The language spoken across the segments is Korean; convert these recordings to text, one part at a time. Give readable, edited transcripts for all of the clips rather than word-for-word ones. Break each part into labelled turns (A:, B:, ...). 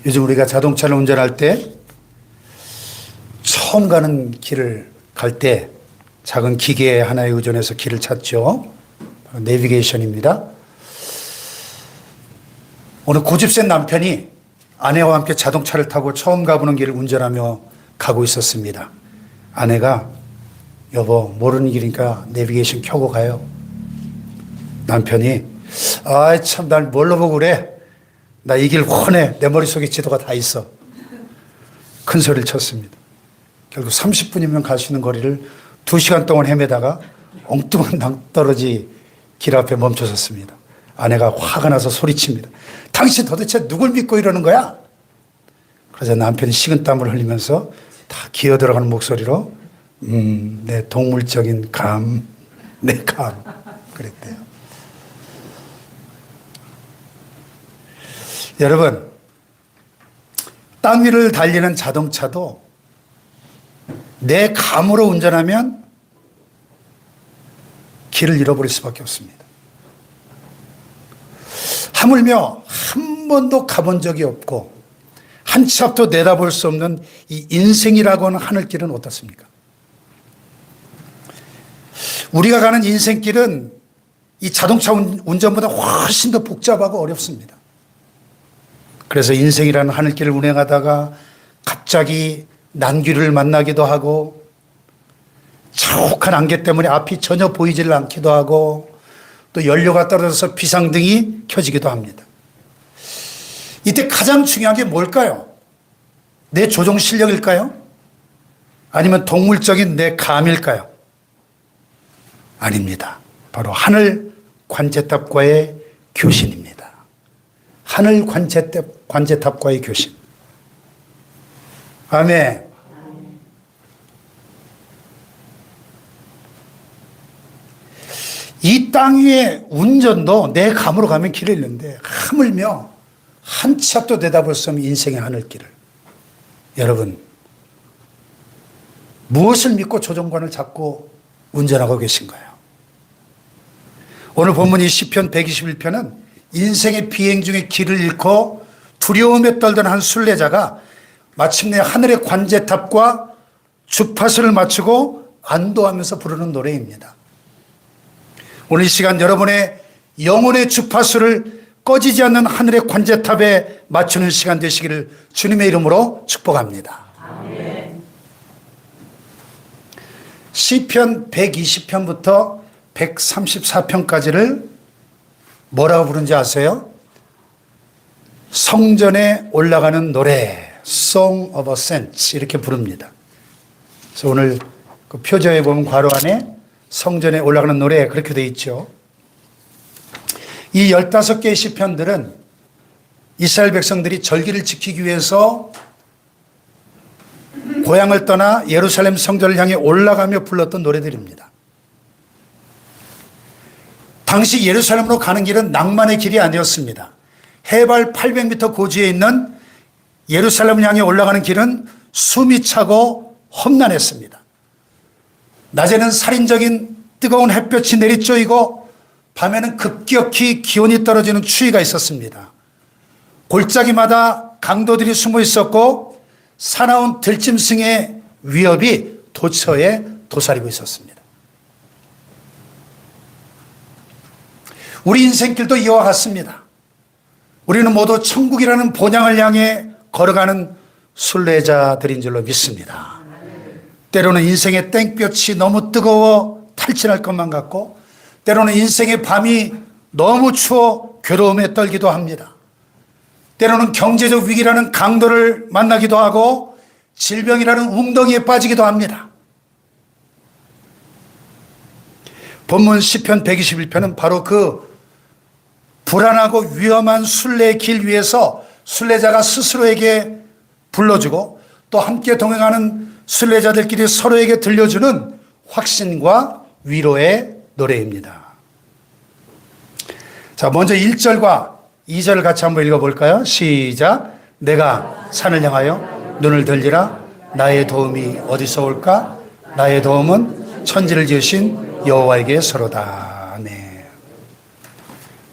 A: 요즘 우리가 자동차를 운전할 때 처음 가는 길을 갈 때 작은 기계 하나에 의존해서 길을 찾죠. 바로 내비게이션입니다. 오늘 고집센 남편이 아내와 함께 자동차를 타고 처음 가보는 길을 운전하며 가고 있었습니다. 아내가 여보 모르는 길이니까 내비게이션 켜고 가요. 남편이 아이 참 날 뭘로 보고 그래. 나 이 길 훤해. 내 머릿속에 지도가 다 있어. 큰 소리를 쳤습니다. 결국 30분이면 갈 수 있는 거리를 2시간 동안 헤매다가 엉뚱한 낭떠러지 길 앞에 멈춰섰습니다. 아내가 화가 나서 소리칩니다. 당신 도대체 누굴 믿고 이러는 거야? 그러자 남편이 식은땀을 흘리면서 다 기어 들어가는 목소리로 내 동물적인 감, 내 감 그랬대요. 여러분, 땅 위를 달리는 자동차도 내 감으로 운전하면 길을 잃어버릴 수밖에 없습니다. 하물며 한 번도 가본 적이 없고 한 치 앞도 내다볼 수 없는 이 인생이라고 하는 하늘길은 어떻습니까? 우리가 가는 인생길은 이 자동차 운전보다 훨씬 더 복잡하고 어렵습니다. 그래서 인생이라는 하늘길을 운행하다가 갑자기 난귀를 만나기도 하고 자욱한 안개 때문에 앞이 전혀 보이질 않기도 하고 또 연료가 떨어져서 비상등이 켜지기도 합니다. 이때 가장 중요한 게 뭘까요? 내 조종 실력일까요? 아니면 동물적인 내 감일까요? 아닙니다. 바로 하늘 관제탑과의 교신입니다. 하늘 관제탑과의 교신. 아멘. 이 땅 위의 운전도 내 감으로 가면 길을 잃는데 하물며 한 치 앞도 내다볼 수 없는 인생의 하늘길을. 여러분, 무엇을 믿고 조종관을 잡고 운전하고 계신가요? 오늘 본문 이 시편 121편은 인생의 비행 중에 길을 잃고 두려움에 떨던 한 순례자가 마침내 하늘의 관제탑과 주파수를 맞추고 안도하면서 부르는 노래입니다. 오늘 이 시간 여러분의 영혼의 주파수를 꺼지지 않는 하늘의 관제탑에 맞추는 시간 되시기를 주님의 이름으로 축복합니다. 아멘. 시편 120편부터 134편까지를 뭐라고 부르는지 아세요? 성전에 올라가는 노래, Song of Ascent 이렇게 부릅니다. 그래서 오늘 그 표저에 보면 괄호 안에 성전에 올라가는 노래 그렇게 되어 있죠. 이 15개의 시편들은 이스라엘 백성들이 절기를 지키기 위해서 고향을 떠나 예루살렘 성전을 향해 올라가며 불렀던 노래들입니다. 당시 예루살렘으로 가는 길은 낭만의 길이 아니었습니다. 해발 800m 고지에 있는 예루살렘을 향해 올라가는 길은 숨이 차고 험난했습니다. 낮에는 살인적인 뜨거운 햇볕이 내리쬐이고 밤에는 급격히 기온이 떨어지는 추위가 있었습니다. 골짜기마다 강도들이 숨어 있었고 사나운 들짐승의 위협이 도처에 도사리고 있었습니다. 우리 인생길도 이와 같습니다. 우리는 모두 천국이라는 본향을 향해 걸어가는 순례자들인 줄로 믿습니다. 때로는 인생의 땡볕이 너무 뜨거워 탈진할 것만 같고 때로는 인생의 밤이 너무 추워 괴로움에 떨기도 합니다. 때로는 경제적 위기라는 강도를 만나기도 하고 질병이라는 웅덩이에 빠지기도 합니다. 본문 시편 121편은 바로 그 불안하고 위험한 순례의 길 위에서 순례자가 스스로에게 불러주고 또 함께 동행하는 순례자들끼리 서로에게 들려주는 확신과 위로의 노래입니다. 자, 먼저 1절과 2절을 같이 한번 읽어볼까요? 시작. 내가 산을 향하여 눈을 들리라. 나의 도움이 어디서 올까? 나의 도움은 천지를 지으신 여호와에게서로다. 네.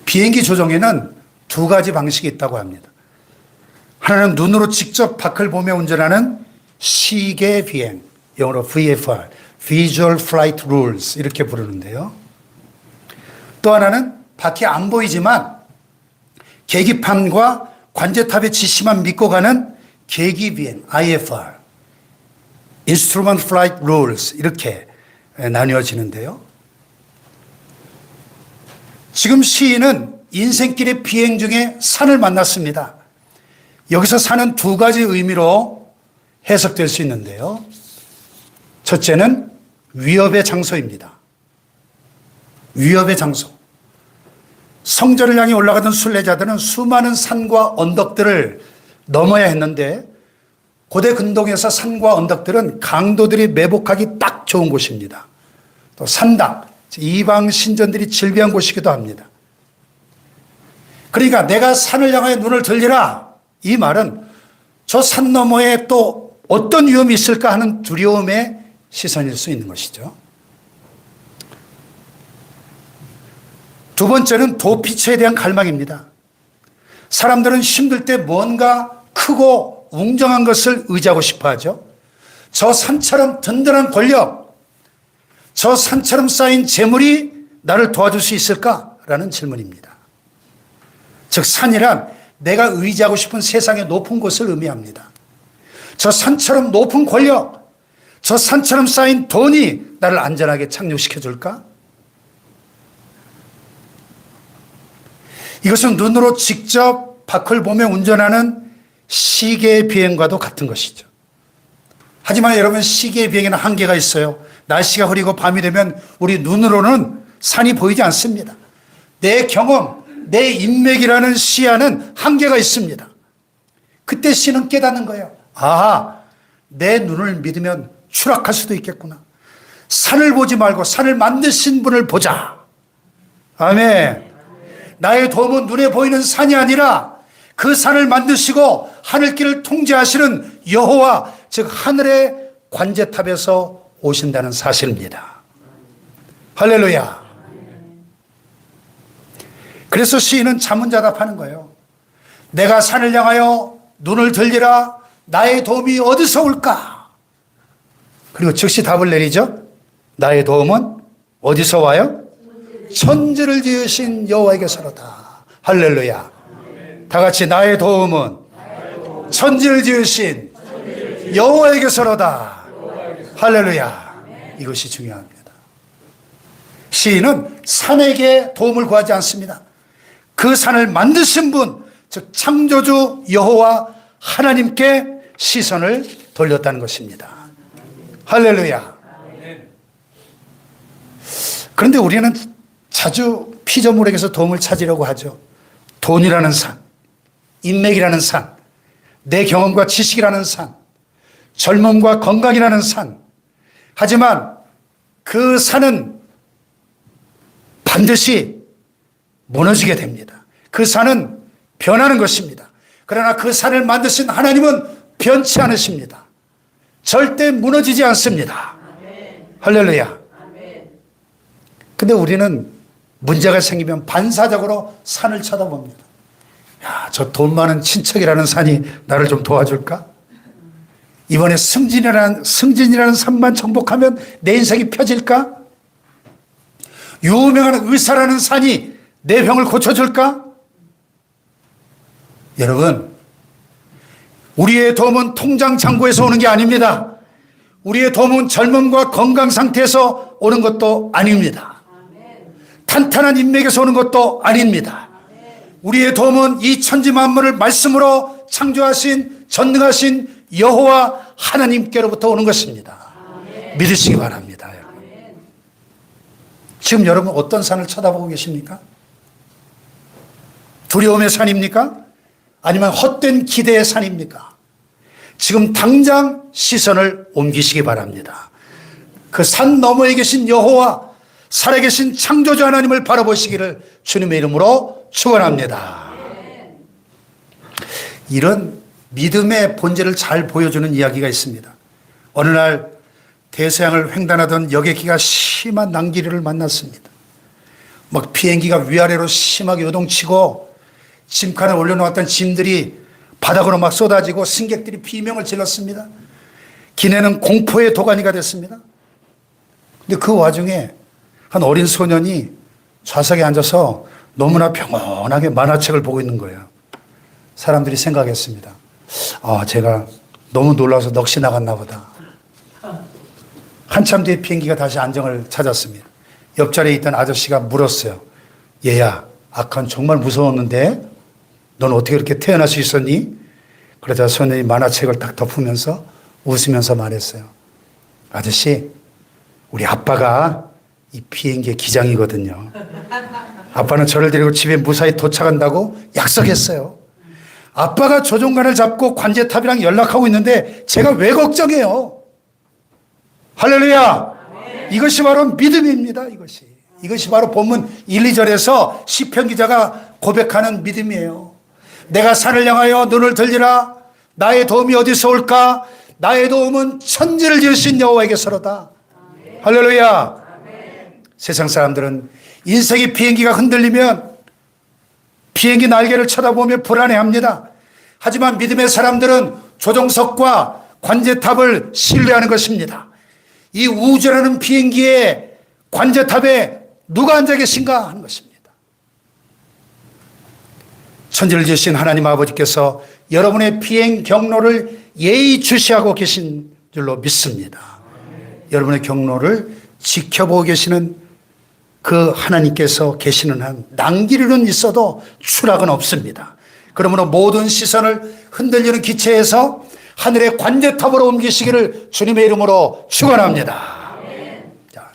A: 비행기 조종에는 두 가지 방식이 있다고 합니다. 하나는 눈으로 직접 밖을 보며 운전하는 시계 비행, 영어로 VFR, Visual Flight Rules 이렇게 부르는데요. 또 하나는 밖이 안 보이지만 계기판과 관제탑의 지시만 믿고 가는 계기 비행, IFR, Instrument Flight Rules 이렇게 나뉘어지는데요. 지금 시인은 인생길의 비행 중에 산을 만났습니다. 여기서 산은 두 가지 의미로 해석될 수 있는데요. 첫째는 위협의 장소입니다. 위협의 장소. 성전을 향해 올라가던 순례자들은 수많은 산과 언덕들을 넘어야 했는데 고대 근동에서 산과 언덕들은 강도들이 매복하기 딱 좋은 곳입니다. 또 산당, 이방 신전들이 즐비한 곳이기도 합니다. 그러니까 내가 산을 향하여 눈을 들리라, 이 말은 저 산 너머에 또 어떤 위험이 있을까 하는 두려움의 시선일 수 있는 것이죠. 두 번째는 도피처에 대한 갈망입니다. 사람들은 힘들 때 뭔가 크고 웅장한 것을 의지하고 싶어 하죠. 저 산처럼 든든한 권력, 저 산처럼 쌓인 재물이 나를 도와줄 수 있을까라는 질문입니다. 즉 산이란 내가 의지하고 싶은 세상의 높은 곳을 의미합니다. 저 산처럼 높은 권력, 저 산처럼 쌓인 돈이 나를 안전하게 착륙시켜 줄까? 이것은 눈으로 직접 밖을 보며 운전하는 시계의 비행과도 같은 것이죠. 하지만 여러분, 시계의 비행에는 한계가 있어요. 날씨가 흐리고 밤이 되면 우리 눈으로는 산이 보이지 않습니다. 내 경험, 내 인맥이라는 시야는 한계가 있습니다. 그때 시는 깨닫는 거예요. 아, 내 눈을 믿으면 추락할 수도 있겠구나. 산을 보지 말고 산을 만드신 분을 보자. 아멘. 나의 도움은 눈에 보이는 산이 아니라 그 산을 만드시고 하늘길을 통제하시는 여호와, 즉 하늘의 관제탑에서 오신다는 사실입니다. 할렐루야. 그래서 시인은 자문자답하는 거예요. 내가 산을 향하여 눈을 들리라, 나의 도움이 어디서 올까? 그리고 즉시 답을 내리죠. 나의 도움은 어디서 와요? 천지를 지으신 여호와에게서로다. 할렐루야. 다 같이 나의 도움은 천지를 지으신 여호와에게서로다. 할렐루야. 이것이 중요합니다. 시인은 산에게 도움을 구하지 않습니다. 그 산을 만드신 분, 즉 창조주 여호와 하나님께 시선을 돌렸다는 것입니다. 할렐루야. 그런데 우리는 자주 피조물에게서 도움을 찾으려고 하죠. 돈이라는 산, 인맥이라는 산, 내 경험과 지식이라는 산, 젊음과 건강이라는 산. 하지만 그 산은 반드시 무너지게 됩니다. 그 산은 변하는 것입니다. 그러나 그 산을 만드신 하나님은 변치 않으십니다. 절대 무너지지 않습니다. 할렐루야. 근데 우리는 문제가 생기면 반사적으로 산을 쳐다봅니다. 야, 저 돈 많은 친척이라는 산이 나를 좀 도와줄까? 이번에 승진이라는 산만 정복하면 내 인생이 펴질까? 유명한 의사라는 산이 내 병을 고쳐줄까? 여러분, 우리의 도움은 통장 잔고에서 오는 게 아닙니다. 우리의 도움은 젊음과 건강 상태에서 오는 것도 아닙니다. 탄탄한 인맥에서 오는 것도 아닙니다. 우리의 도움은 이 천지 만물을 말씀으로 창조하신 전능하신 여호와 하나님께로부터 오는 것입니다. 믿으시기 바랍니다. 지금 여러분 어떤 산을 쳐다보고 계십니까? 두려움의 산입니까? 아니면 헛된 기대의 산입니까? 지금 당장 시선을 옮기시기 바랍니다. 그 산 너머에 계신 여호와, 살아계신 창조주 하나님을 바라보시기를 주님의 이름으로 축원합니다. 이런 믿음의 본질을 잘 보여주는 이야기가 있습니다. 어느 날 대서양을 횡단하던 여객기가 심한 난기류를 만났습니다. 막 비행기가 위아래로 심하게 요동치고 짐칸에 올려놓았던 짐들이 바닥으로 막 쏟아지고 승객들이 비명을 질렀습니다. 기내는 공포의 도가니가 됐습니다. 근데 그 와중에 한 어린 소년이 좌석에 앉아서 너무나 평온하게 만화책을 보고 있는 거예요. 사람들이 생각했습니다. 제가 너무 놀라서 넋이 나갔나 보다. 한참 뒤에 비행기가 다시 안정을 찾았습니다. 옆자리에 있던 아저씨가 물었어요. 얘야, 아까는 정말 무서웠는데 넌 어떻게 이렇게 태어날 수 있었니? 그러자 소년이 만화책을 딱 덮으면서 웃으면서 말했어요. 아저씨, 우리 아빠가 이 비행기의 기장이거든요. 아빠는 저를 데리고 집에 무사히 도착한다고 약속했어요. 아빠가 조종관을 잡고 관제탑이랑 연락하고 있는데 제가 왜 걱정해요? 할렐루야! 이것이 바로 믿음입니다. 이것이 바로 본문 1, 2절에서 시편 기자가 고백하는 믿음이에요. 내가 산을 향하여 눈을 들리라. 나의 도움이 어디서 올까? 나의 도움은 천지를 지으신 여호와에게서로다. 할렐루야. 세상 사람들은 인생의 비행기가 흔들리면 비행기 날개를 쳐다보며 불안해합니다. 하지만 믿음의 사람들은 조종석과 관제탑을 신뢰하는 것입니다. 이 우주라는 비행기의 관제탑에 누가 앉아 계신가 하는 것입니다. 천지를 지으신 하나님 아버지께서 여러분의 비행 경로를 예의주시하고 계신 줄로 믿습니다. 여러분의 경로를 지켜보고 계시는 그 하나님께서 계시는 한 낭기류는 있어도 추락은 없습니다. 그러므로 모든 시선을 흔들리는 기체에서 하늘의 관제탑으로 옮기시기를 주님의 이름으로 축원합니다. 자,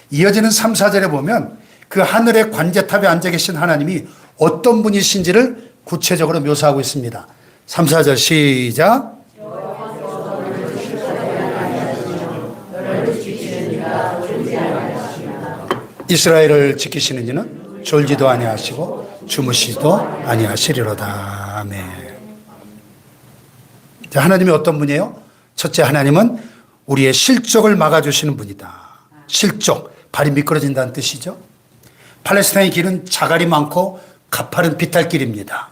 A: 이어지는 3, 4절에 보면 그 하늘의 관제탑에 앉아 계신 하나님이 어떤 분이신지를 구체적으로 묘사하고 있습니다. 3, 4절 시작. 이스라엘을 지키시는 이는 졸지도 아니하시고 주무시지도 아니하시리로다. 아멘. 자, 하나님이 어떤 분이에요? 첫째, 하나님은 우리의 실족을 막아주시는 분이다. 실족, 발이 미끄러진다는 뜻이죠. 팔레스타인의 길은 자갈이 많고 가파른 비탈길입니다.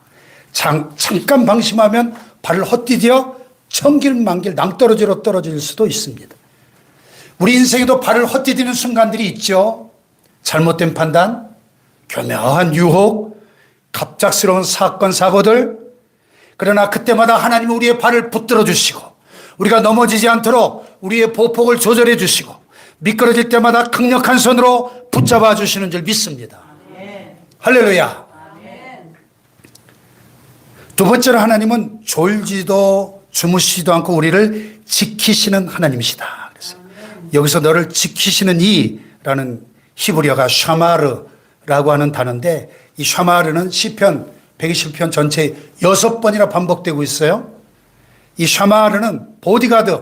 A: 잠깐 방심하면 발을 헛디뎌 천길만길 낭떠러지로 떨어질 수도 있습니다. 우리 인생에도 발을 헛디디는 순간들이 있죠. 잘못된 판단, 교묘한 유혹, 갑작스러운 사건, 사고들. 그러나 그때마다 하나님은 우리의 발을 붙들어 주시고 우리가 넘어지지 않도록 우리의 보폭을 조절해 주시고 미끄러질 때마다 강력한 손으로 붙잡아 주시는 줄 믿습니다. 아멘. 할렐루야. 아멘. 두 번째로 하나님은 졸지도 주무시지도 않고 우리를 지키시는 하나님이시다. 그래서 여기서 너를 지키시는 이라는 히브리어가 샤마르라고 하는 단어인데 이 샤마르는 시편 120편 전체에 6번이나 반복되고 있어요. 이 샤마르는 보디가드,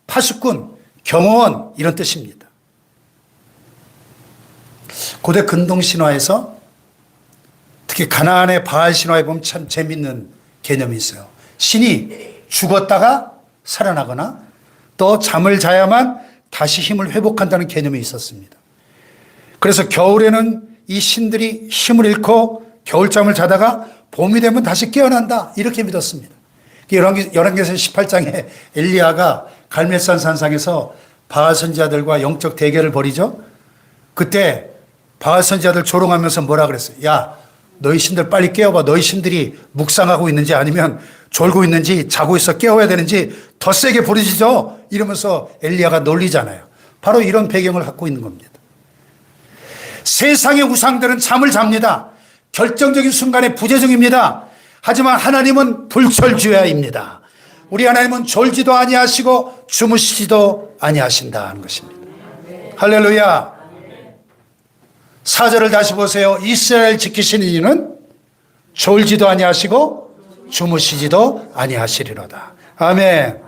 A: 파수꾼, 경호원 이런 뜻입니다. 고대 근동 신화에서 특히 가나안의 바알 신화에 보면 참 재밌는 개념이 있어요. 신이 죽었다가 살아나거나 또 잠을 자야만 다시 힘을 회복한다는 개념이 있었습니다. 그래서 겨울에는 이 신들이 힘을 잃고 겨울잠을 자다가 봄이 되면 다시 깨어난다 이렇게 믿었습니다. 열왕기상 18장에 엘리야가 갈멜산 산상에서 바알 선지자들과 영적 대결을 벌이죠. 그때 바알 선지자들 조롱하면서 뭐라 그랬어요? 야, 너희 신들 빨리 깨워봐. 너희 신들이 묵상하고 있는지 아니면 졸고 있는지 자고 있어 깨워야 되는지 더 세게 부르짖어 이러면서 엘리야가 놀리잖아요. 바로 이런 배경을 갖고 있는 겁니다. 세상의 우상들은 잠을 잡니다. 결정적인 순간에 부재중입니다. 하지만 하나님은 불철주야입니다. 우리 하나님은 졸지도 아니하시고 주무시지도 아니하신다는 것입니다. 할렐루야. 4절을 다시 보세요. 이스라엘 지키시는 이는 졸지도 아니하시고 주무시지도 아니하시리로다. 아멘.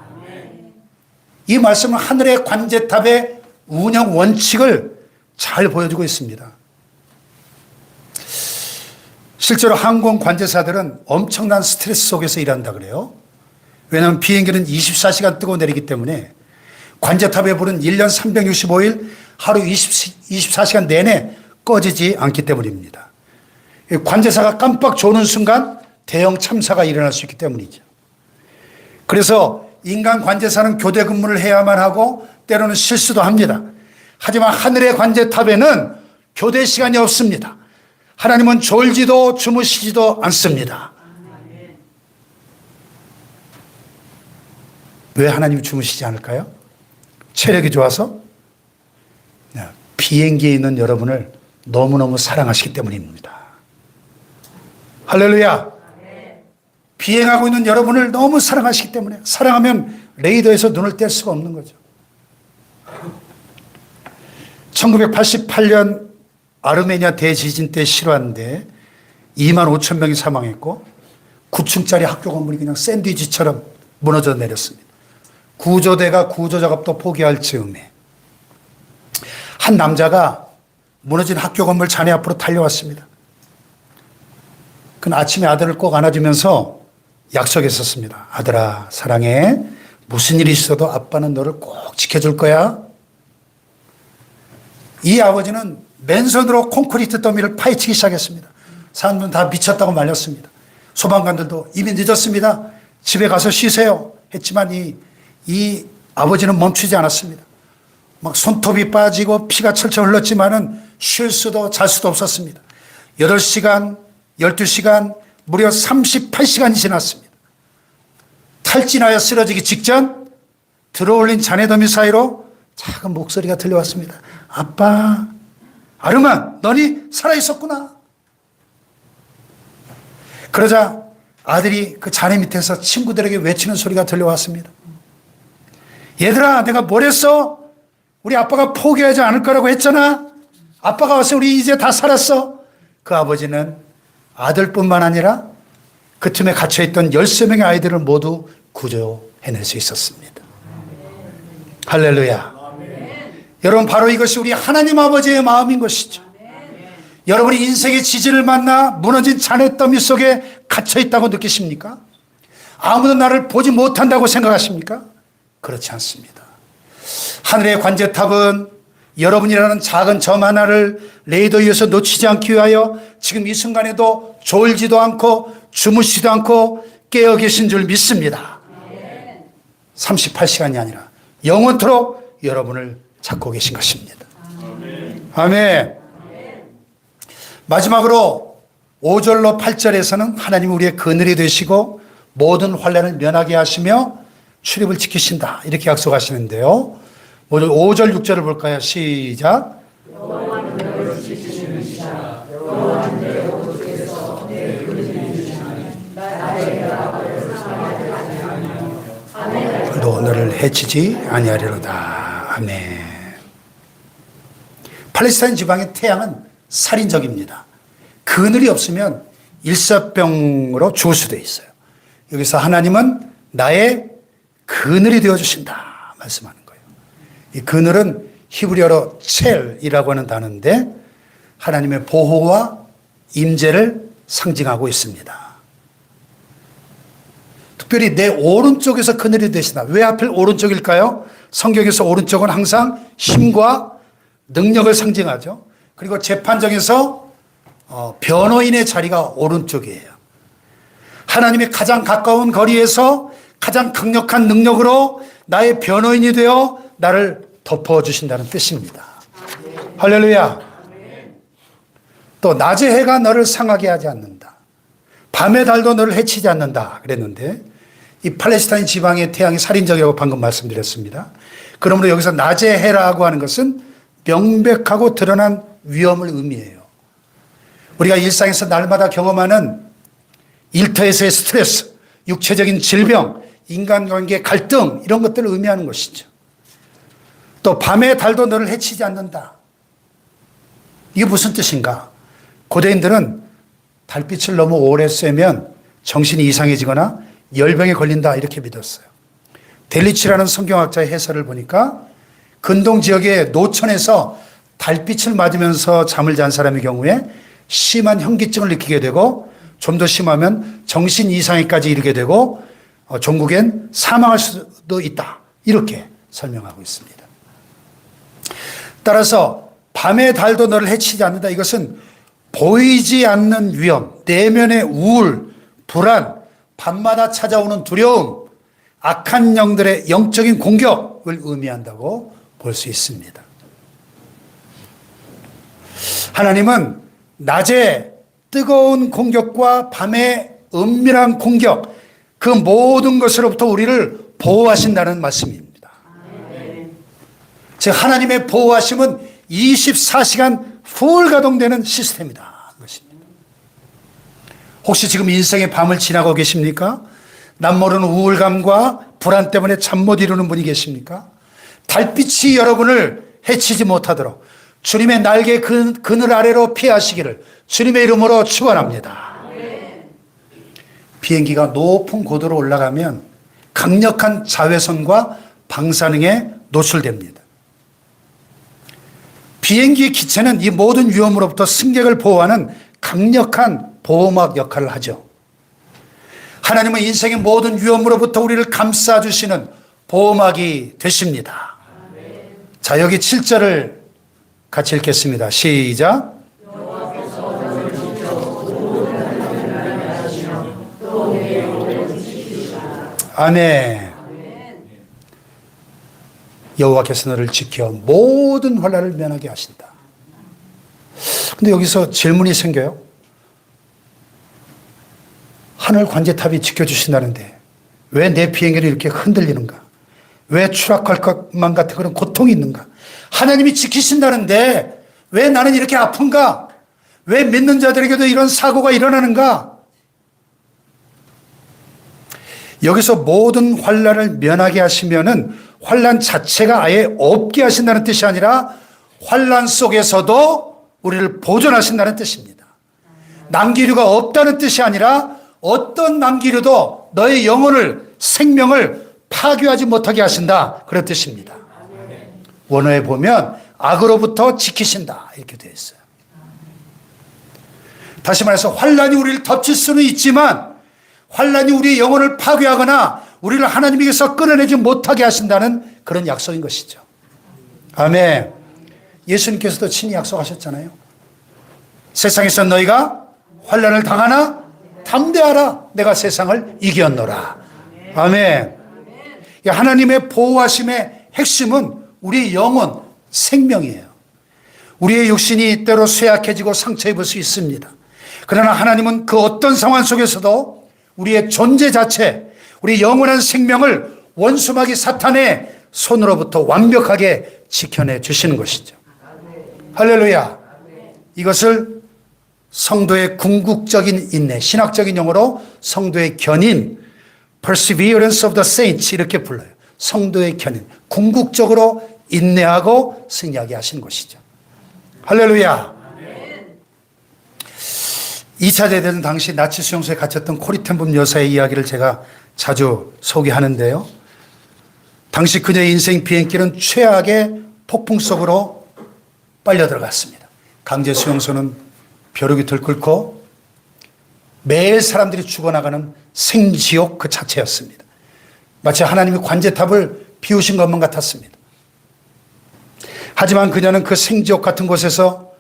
A: 이 말씀은 하늘의 관제탑의 운영 원칙을 잘 보여주고 있습니다. 실제로 항공 관제사들은 엄청난 스트레스 속에서 일한다 그래요. 왜냐하면 비행기는 24시간 뜨고 내리기 때문에 관제탑의 불은 1년 365일 하루 24시간 내내 꺼지지 않기 때문입니다. 관제사가 깜빡 조는 순간 대형 참사가 일어날 수 있기 때문이죠. 그래서 인간 관제사는 교대 근무를 해야만 하고 때로는 실수도 합니다. 하지만 하늘의 관제탑에는 교대 시간이 없습니다. 하나님은 졸지도 주무시지도 않습니다. 왜 하나님이 주무시지 않을까요? 체력이 좋아서? 비행기에 있는 여러분을 너무너무 사랑하시기 때문입니다. 할렐루야. 비행하고 있는 여러분을 너무 사랑하시기 때문에, 사랑하면 레이더에서 눈을 뗄 수가 없는 거죠. 1988년 아르메니아 대지진 때 실화인데 2만 5천 명이 사망했고 9층짜리 학교 건물이 그냥 샌드위치처럼 무너져 내렸습니다. 구조대가 구조 작업도 포기할 즈음에 한 남자가 무너진 학교 건물 잔해 앞으로 달려왔습니다. 그는 아침에 아들을 꼭 안아주면서 약속했었습니다. 아들아, 사랑해. 무슨 일이 있어도 아빠는 너를 꼭 지켜줄 거야. 이 아버지는 맨손으로 콘크리트 더미를 파헤치기 시작했습니다. 사람들은 다 미쳤다고 말렸습니다. 소방관들도 이미 늦었습니다. 집에 가서 쉬세요. 했지만 이 아버지는 멈추지 않았습니다. 막 손톱이 빠지고 피가 철철 흘렀지만은 쉴 수도 잘 수도 없었습니다. 8시간, 12시간, 무려 38시간이 지났습니다. 탈진하여 쓰러지기 직전 들어올린 잔해더미 사이로 작은 목소리가 들려왔습니다. 아빠, 아름아, 너니 살아있었구나. 그러자 아들이 그 잔해 밑에서 친구들에게 외치는 소리가 들려왔습니다. 얘들아, 내가 뭘 했어? 우리 아빠가 포기하지 않을 거라고 했잖아. 아빠가 와서 우리 이제 다 살았어. 그 아버지는 아들뿐만 아니라 그 틈에 갇혀있던 13명의 아이들을 모두 구조해낼 수 있었습니다. 할렐루야. 여러분, 바로 이것이 우리 하나님 아버지의 마음인 것이죠. 여러분이 인생의 지진을 만나 무너진 잔해더미 속에 갇혀있다고 느끼십니까? 아무도 나를 보지 못한다고 생각하십니까? 그렇지 않습니다. 하늘의 관제탑은 여러분이라는 작은 점 하나를 레이더 위에서 놓치지 않기 위하여 지금 이 순간에도 졸지도 않고 주무시지도 않고 깨어 계신 줄 믿습니다. 38시간이 아니라 영원토록 여러분을 찾고 계신 것입니다. 아멘. 마지막으로 5절로 8절에서는 하나님 우리의 그늘이 되시고 모든 환난을 면하게 하시며 출입을 지키신다, 이렇게 약속하시는데요. 5절 6절을 볼까요? 시작. 너 너를 해치지 아니하리로다. 아멘. 팔레스타인 지방의 태양은 살인적입니다. 그늘이 없으면 일사병으로 죽을 수도 있어요. 여기서 하나님은 나의 그늘이 되어주신다 말씀하는 거예요. 이 그늘은 히브리어로 첼이라고 하는 단어인데 하나님의 보호와 임재를 상징하고 있습니다. 특별히 내 오른쪽에서 그늘이 되시다. 왜 하필 오른쪽일까요? 성경에서 오른쪽은 항상 힘과 능력을 상징하죠. 그리고 재판정에서 변호인의 자리가 오른쪽이에요. 하나님의 가장 가까운 거리에서 가장 강력한 능력으로 나의 변호인이 되어 나를 덮어주신다는 뜻입니다. 할렐루야. 또 낮의 해가 너를 상하게 하지 않는다. 밤의 달도 너를 해치지 않는다 그랬는데 이 팔레스타인 지방의 태양이 살인적이라고 방금 말씀드렸습니다. 그러므로 여기서 낮의 해라고 하는 것은 명백하고 드러난 위험을 의미해요. 우리가 일상에서 날마다 경험하는 일터에서의 스트레스, 육체적인 질병, 인간관계 갈등, 이런 것들을 의미하는 것이죠. 또 밤의 달도 너를 해치지 않는다. 이게 무슨 뜻인가? 고대인들은 달빛을 너무 오래 쐬면 정신이 이상해지거나 열병에 걸린다, 이렇게 믿었어요. 델리치라는 성경학자의 해설을 보니까 근동 지역의 노천에서 달빛을 맞으면서 잠을 잔 사람의 경우에 심한 현기증을 느끼게 되고 좀 더 심하면 정신 이상에까지 이르게 되고 종국엔 사망할 수도 있다, 이렇게 설명하고 있습니다. 따라서 밤의 달도 너를 해치지 않는다, 이것은 보이지 않는 위험, 내면의 우울, 불안, 밤마다 찾아오는 두려움, 악한 영들의 영적인 공격을 의미한다고 볼 수 있습니다. 하나님은 낮에 뜨거운 공격과 밤에 은밀한 공격, 그 모든 것으로부터 우리를 보호하신다는 말씀입니다. 즉 하나님의 보호하심은 24시간 풀 가동되는 시스템이다. 혹시 지금 인생의 밤을 지나고 계십니까? 남모르는 우울감과 불안 때문에 잠 못 이루는 분이 계십니까? 달빛이 여러분을 해치지 못하도록 주님의 날개 그늘 아래로 피하시기를 주님의 이름으로 축원합니다. 비행기가 높은 고도로 올라가면 강력한 자외선과 방사능에 노출됩니다. 비행기 기체는 이 모든 위험으로부터 승객을 보호하는 강력한 보호막 역할을 하죠. 하나님은 인생의 모든 위험으로부터 우리를 감싸주시는 보호막이 되십니다. 자, 여기 7절을 같이 읽겠습니다. 시작. 아멘. 여호와께서 너를 지켜 모든 환난을 면하게 하신다. 근데 여기서 질문이 생겨요. 하늘 관제탑이 지켜주신다는데 왜 내 비행기를 이렇게 흔들리는가? 왜 추락할 것만 같은 그런 고통이 있는가? 하나님이 지키신다는데 왜 나는 이렇게 아픈가? 왜 믿는 자들에게도 이런 사고가 일어나는가? 여기서 모든 환난을 면하게 하시면은 환난 자체가 아예 없게 하신다는 뜻이 아니라 환난 속에서도 우리를 보존하신다는 뜻입니다. 난기류가 없다는 뜻이 아니라 어떤 난기류도 너의 영혼을, 생명을 파괴하지 못하게 하신다, 그런 뜻입니다. 원어에 보면 악으로부터 지키신다 이렇게 되어 있어요. 다시 말해서 환난이 우리를 덮칠 수는 있지만 환난이 우리의 영혼을 파괴하거나 우리를 하나님에게서 끊어내지 못하게 하신다는 그런 약속인 것이죠. 아멘. 예수님께서도 친히 약속하셨잖아요. 세상에서 너희가 환난을 당하나 담대하라, 내가 세상을 이겼노라. 아멘. 하나님의 보호하심의 핵심은 우리의 영혼, 생명이에요. 우리의 육신이 때로 쇠약해지고 상처 입을 수 있습니다. 그러나 하나님은 그 어떤 상황 속에서도 우리의 존재 자체, 우리 영원한 생명을 원수마귀 사탄의 손으로부터 완벽하게 지켜내 주시는 것이죠. 할렐루야. 이것을 성도의 궁극적인 인내, 신학적인 용어로 성도의 견인, perseverance of the saints 이렇게 불러요. 성도의 견인, 궁극적으로 인내하고 승리하게 하시는 것이죠. 할렐루야. 2차 대전 당시 나치 수용소에 갇혔던 코리텐범 여사의 이야기를 제가 자주 소개하는데요. 당시 그녀의 인생 비행길은 최악의 폭풍 속으로 빨려 들어갔습니다. 강제 수용소는 벼룩이 들끓고 매일 사람들이 죽어나가는 생지옥 그 자체였습니다. 마치 하나님이 관제탑을 비우신 것만 같았습니다. 하지만 그녀는 그 생지옥 같은 곳에서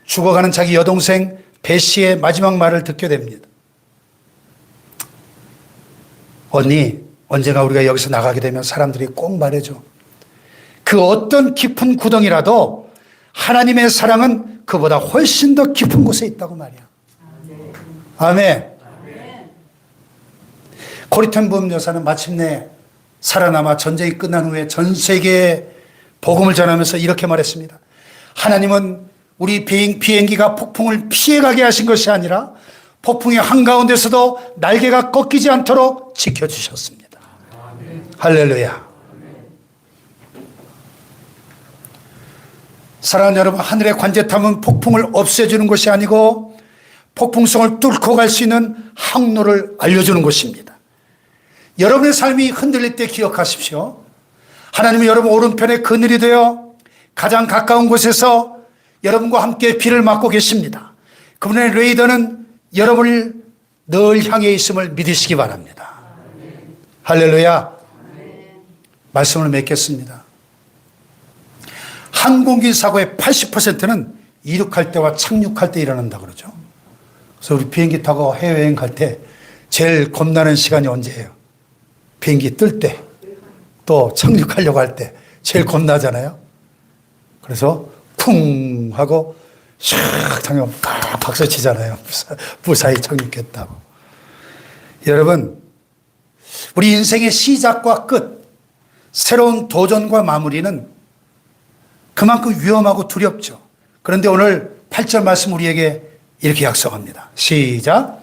A: 죽어가는 자기 여동생 베시의 마지막 말을 듣게 됩니다. 언니, 언젠가 우리가 여기서 나가게 되면 사람들이 꼭 말해줘. 그 어떤 깊은 구덩이라도 하나님의 사랑은 그보다 훨씬 더 깊은 곳에 있다고 말이야. 아멘. 코리텐범 여사는 마침내 살아남아 전쟁이 끝난 후에 전 세계에 복음을 전하면서 이렇게 말했습니다. 하나님은 우리 비행기가 폭풍을 피해가게 하신 것이 아니라 폭풍의 한가운데서도 날개가 꺾이지 않도록 지켜주셨습니다. 할렐루야. 사랑하는 여러분, 하늘의 관제탑은 폭풍을 없애주는 것이 아니고 폭풍성을 뚫고 갈 수 있는 항로를 알려주는 것입니다. 여러분의 삶이 흔들릴 때 기억하십시오. 하나님은 여러분 오른편에 그늘이 되어 가장 가까운 곳에서 여러분과 함께 비를 맞고 계십니다. 그분의 레이더는 여러분을 늘 향해 있음을 믿으시기 바랍니다. 할렐루야. 말씀을 맺겠습니다. 항공기 사고의 80%는 이륙할 때와 착륙할 때 일어난다 그러죠. 그래서 우리 비행기 타고 해외여행 갈 때 제일 겁나는 시간이 언제예요? 비행기 뜰 때, 또 착륙하려고 할 때 제일 겁나잖아요. 그래서 쿵 하고 샥 하면 박수 치잖아요. 무사히 착륙했다고. 여러분, 우리 인생의 시작과 끝, 새로운 도전과 마무리는 그만큼 위험하고 두렵죠. 그런데 오늘 8절 말씀 우리에게 이렇게 약속합니다. 시작.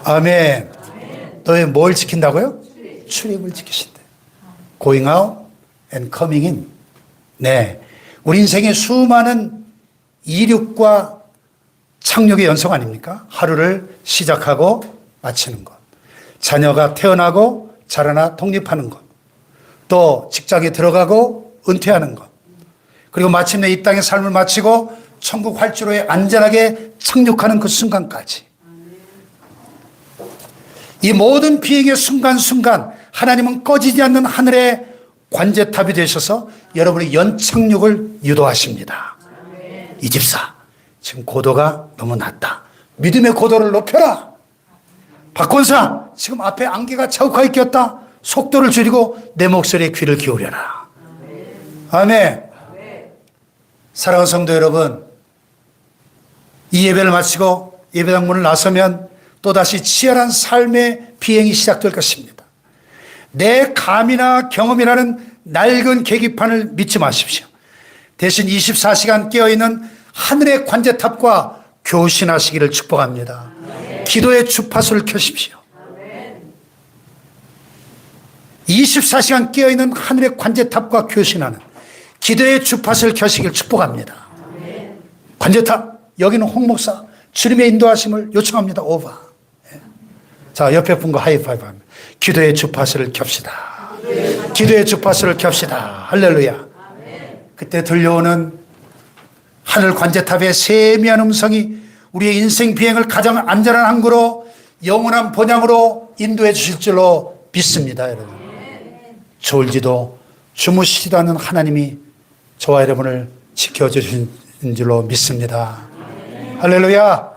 A: 아멘. 너의 뭘 지킨다고요? 출입을 지키신대. Going out and coming in. 네. 우리 인생의 수많은 이륙과 착륙의 연속 아닙니까? 하루를 시작하고 마치는 것. 자녀가 태어나고 자라나 독립하는 것. 또 직장에 들어가고 은퇴하는 것. 그리고 마침내 이 땅의 삶을 마치고 천국 활주로에 안전하게 착륙하는 그 순간까지. 이 모든 비행의 순간순간 하나님은 꺼지지 않는 하늘의 관제탑이 되셔서 여러분의 연착륙을 유도하십니다. 이 집사, 지금 고도가 너무 낮다. 믿음의 고도를 높여라. 박권사, 지금 앞에 안개가 자욱하게 꼈다. 속도를 줄이고 내 목소리에 귀를 기울여라. 아멘. 사랑하는 성도 여러분, 이 예배를 마치고 예배당 문을 나서면 또다시 치열한 삶의 비행이 시작될 것입니다. 내 감이나 경험이라는 낡은 계기판을 믿지 마십시오. 대신 24시간 깨어있는 하늘의 관제탑과 교신하시기를 축복합니다. 기도의 주파수를 켜십시오. 24시간 깨어있는 하늘의 관제탑과 교신하는 기도의 주파수를 켜시길 축복합니다. 관제탑, 여기는 홍 목사, 주님의 인도하심을 요청합니다. 오바. 자, 옆에 분과 하이파이브 합니다. 기도의 주파수를 켭시다. 기도의 주파수를 켭시다. 할렐루야. 그때 들려오는 하늘 관제탑의 세미한 음성이 우리의 인생 비행을 가장 안전한 항구로 영원한 본향으로 인도해 주실 줄로 믿습니다, 여러분. 졸지도 주무시지도 않는 하나님이 저와 여러분을 지켜주신 줄로 믿습니다. 할렐루야.